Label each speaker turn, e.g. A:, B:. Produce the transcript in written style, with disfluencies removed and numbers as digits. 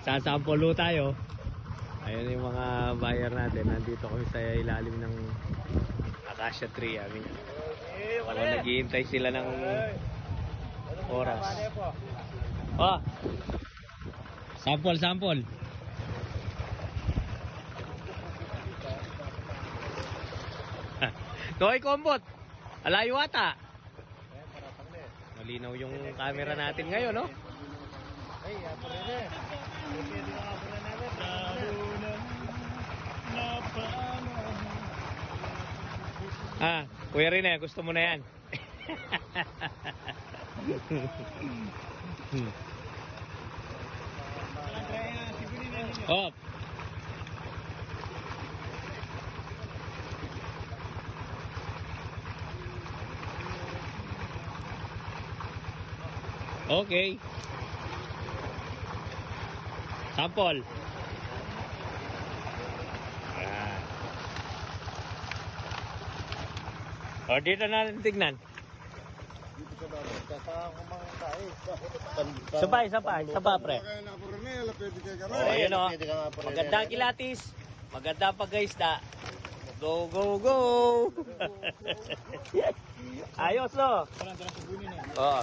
A: Magsasample tayo. Ayun yung mga buyer natin. Nandito kami sa ilalim ng acacia tree. Naghihintay sila ng oras. Oh! Sample. Toy Kombot! Alayo ata! Malinaw yung camera natin ngayon, no?
B: Ay, apo rin eh. Pwede nga apo rin
A: Ah, Kuya Rene, gusto mo na yan? Oh. Okay. Sample. O, dito na natin tignan.
B: Dito ka ba? Kasama ko mga tayo.
A: Sapa, pre.
B: Kaya na apo rin eh. Pwede kayo ka
A: Oh, ayun o. Magandang kilatis. Magandang pag-isda. Go, go, go! Ayos, no? Oo.